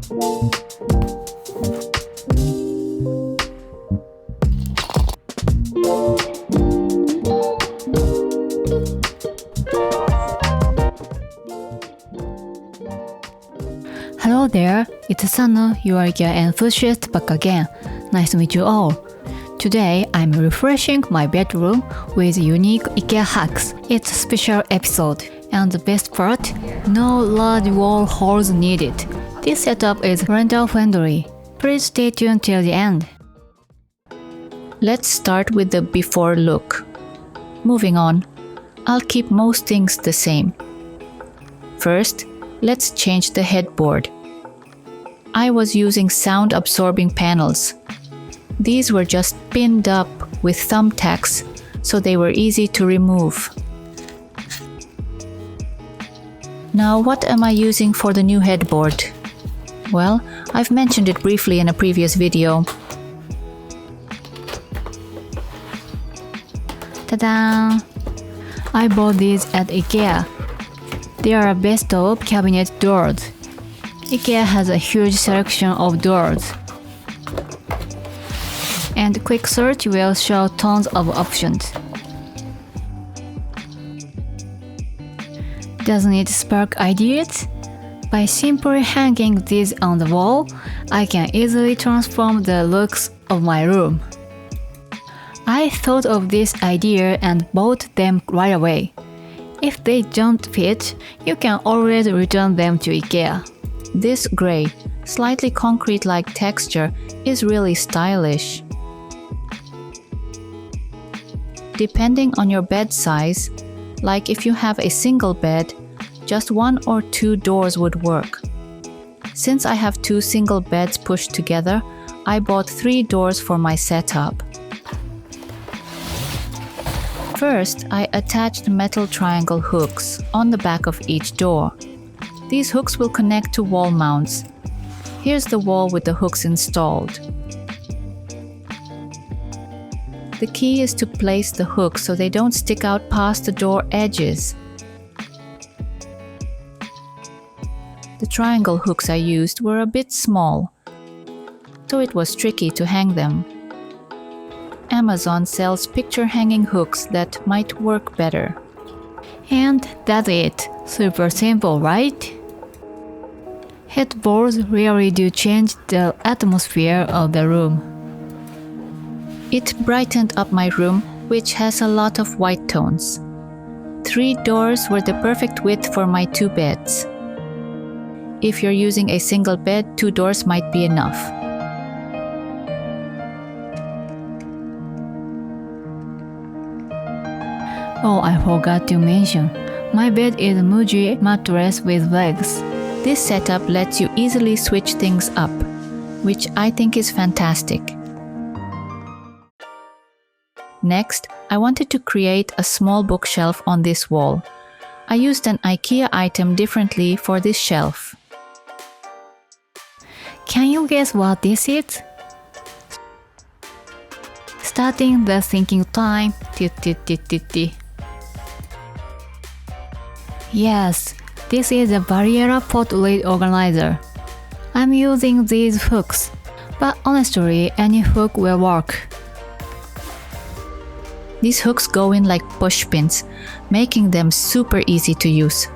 Hello there, it's Sanu, your IKEA enthusiast back again. Nice to meet you all. Today, I'm refreshing my bedroom with unique IKEA hacks. It's a special episode. And the best part? No large wall holes needed. This setup is rental friendly. Please stay tuned till the end. Let's start with the before look. Moving on, I'll keep most things the same. First, let's change the headboard. I was using sound-absorbing panels. These were just pinned up with thumbtacks, so they were easy to remove. Now, what am I using for the new headboard? Well, I've mentioned it briefly in a previous video. Ta-da! I bought these at IKEA. They are a best of cabinet doors. IKEA has a huge selection of doors. And quick search will show tons of options. Doesn't it spark ideas? By simply hanging these on the wall, I can easily transform the looks of my room. I thought of this idea and bought them right away. If they don't fit, you can always return them to IKEA. This gray, slightly concrete-like texture is really stylish. Depending on your bed size, like if you have a single bed, just 1 or 2 doors would work. Since I have 2 single beds pushed together, I bought 3 doors for my setup. First, I attached metal triangle hooks on the back of each door. These hooks will connect to wall mounts. Here's the wall with the hooks installed. The key is to place the hooks so they don't stick out past the door edges. The triangle hooks I used were a bit small, so it was tricky to hang them. Amazon sells picture hanging hooks that might work better. And that's it. Super simple, right? Headboards really do change the atmosphere of the room. It brightened up my room, which has a lot of white tones. 3 doors were the perfect width for my 2 beds. If you're using a single bed, 2 doors might be enough. Oh, I forgot to mention. My bed is a MUJI mattress with legs. This setup lets you easily switch things up, which I think is fantastic. Next, I wanted to create a small bookshelf on this wall. I used an IKEA item differently for this shelf. Can you guess what this is? Starting the thinking time. Yes, this is a VARIERA pot lid organizer. I'm using these hooks, but honestly, any hook will work. These hooks go in like push pins, making them super easy to use.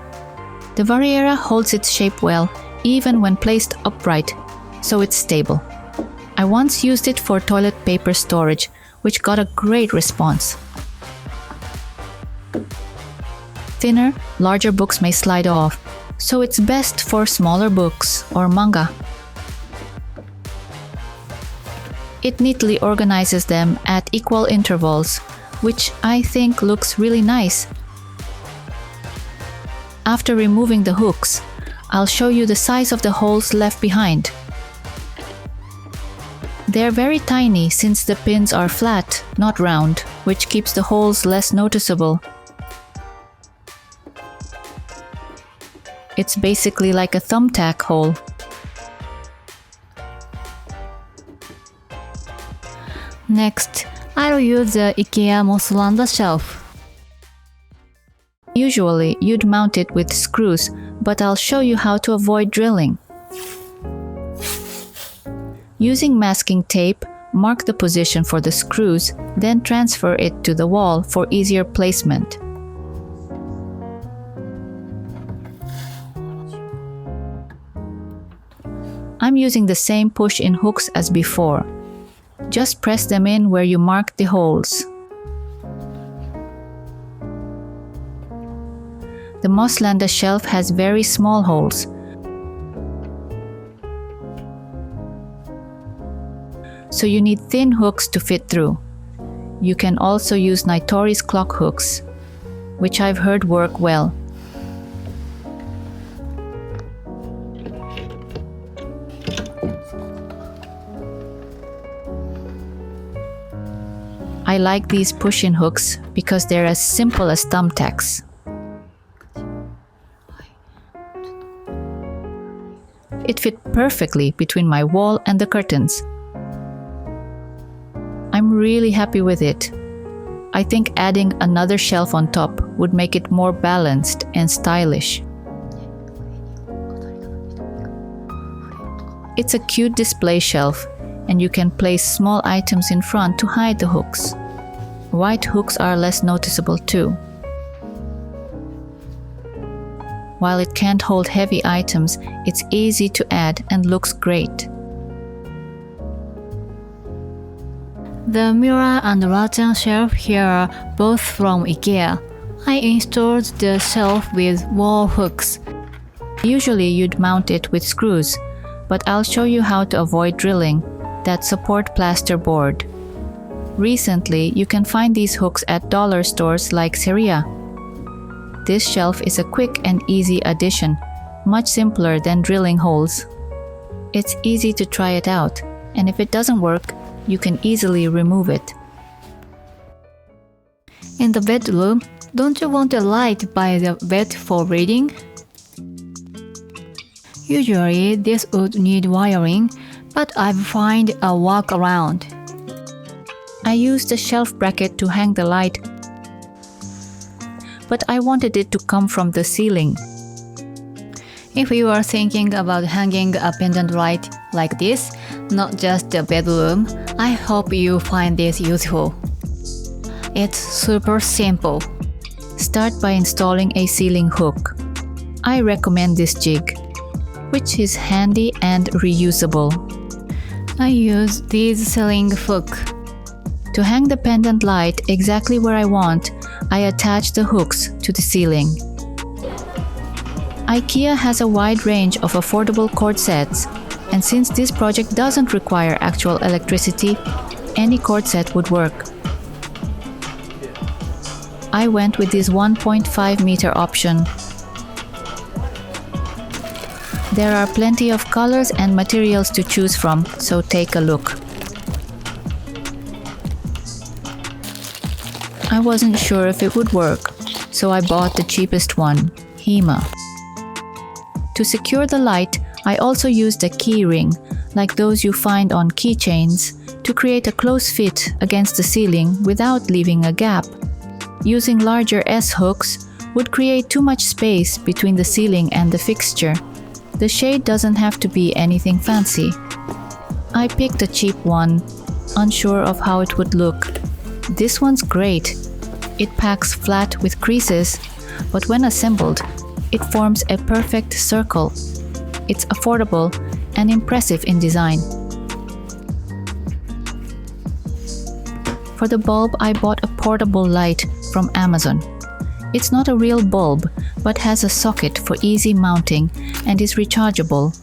The VARIERA holds its shape well, even when placed upright, so it's stable. I once used it for toilet paper storage, which got a great response. Thinner, larger books may slide off, so it's best for smaller books or manga. It neatly organizes them at equal intervals, which I think looks really nice. After removing the hooks, I'll show you the size of the holes left behind. They're very tiny since the pins are flat, not round, which keeps the holes less noticeable. It's basically like a thumbtack hole. Next, I'll use the IKEA MOSSLANDA shelf. Usually, you'd mount it with screws, but I'll show you how to avoid drilling. Using masking tape, mark the position for the screws, then transfer it to the wall for easier placement. I'm using the same push-in hooks as before. Just press them in where you marked the holes. The MOSSLANDA shelf has very small holes. So you need thin hooks to fit through. You can also use Nitori's clock hooks, which I've heard work well. I like these push-in hooks because they're as simple as thumbtacks. It fit perfectly between my wall and the curtains. I'm really happy with it. I think adding another shelf on top would make it more balanced and stylish. It's a cute display shelf, and you can place small items in front to hide the hooks. White hooks are less noticeable too. While it can't hold heavy items, it's easy to add and looks great. The mirror and rattan shelf here are both from IKEA. I installed the shelf with wall hooks. Usually you'd mount it with screws, but I'll show you how to avoid drilling that support plasterboard. Recently, you can find these hooks at dollar stores like Seria. This shelf is a quick and easy addition, much simpler than drilling holes. It's easy to try it out, and if it doesn't work, you can easily remove it. In the bedroom, don't you want a light by the bed for reading? Usually this would need wiring, but I've found a workaround. I used a shelf bracket to hang the light, but I wanted it to come from the ceiling. If you are thinking about hanging a pendant light like this, not just the bedroom, I hope you find this useful. It's super simple. Start by installing a ceiling hook. I recommend this jig, which is handy and reusable. I use this ceiling hook. To hang the pendant light exactly where I want, I attach the hooks to the ceiling. IKEA has a wide range of affordable cord sets, and since this project doesn't require actual electricity, any cord set would work. I went with this 1.5 meter option. There are plenty of colors and materials to choose from, so take a look. I wasn't sure if it would work, so I bought the cheapest one, HEMMA. To secure the light, I also used a key ring, like those you find on keychains, to create a close fit against the ceiling without leaving a gap. Using larger S-hooks would create too much space between the ceiling and the fixture. The shade doesn't have to be anything fancy. I picked a cheap one, unsure of how it would look. This one's great. It packs flat with creases, but when assembled, it forms a perfect circle. It's affordable and impressive in design. For the bulb, I bought a portable light from Amazon. It's not a real bulb, but has a socket for easy mounting and is rechargeable.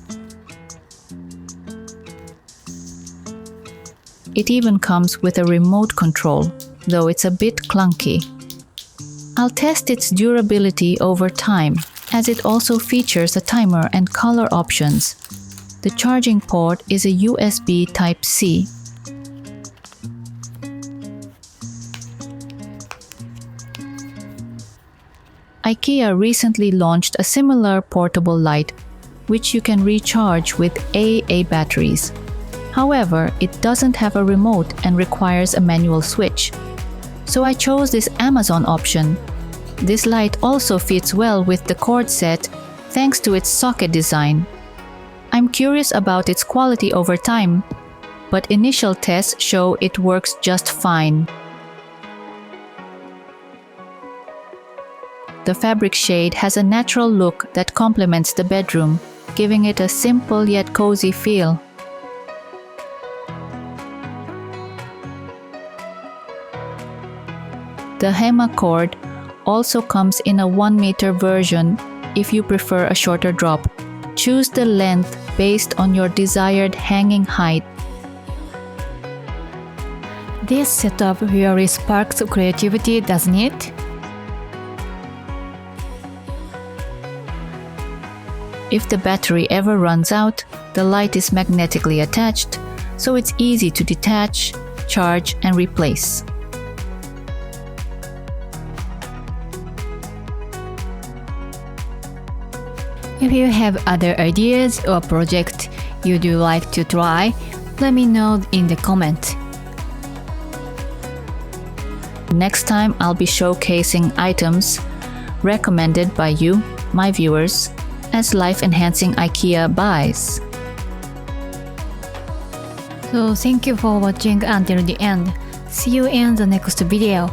It even comes with a remote control, though it's a bit clunky. I'll test its durability over time, as it also features a timer and color options. The charging port is a USB Type-C. IKEA recently launched a similar portable light, which you can recharge with AA batteries. However, it doesn't have a remote and requires a manual switch. So I chose this Amazon option. This light also fits well with the cord set thanks to its socket design. I'm curious about its quality over time, but initial tests show it works just fine. The fabric shade has a natural look that complements the bedroom, giving it a simple yet cozy feel. The HEMMA cord also comes in a 1-meter version if you prefer a shorter drop. Choose the length based on your desired hanging height. This setup really sparks creativity, doesn't it? If the battery ever runs out, the light is magnetically attached, so it's easy to detach, charge, and replace. If you have other ideas or projects you'd like to try, let me know in the comment. Next time I'll be showcasing items recommended by you, my viewers, as life-enhancing IKEA buys. So thank you for watching until the end. See you in the next video.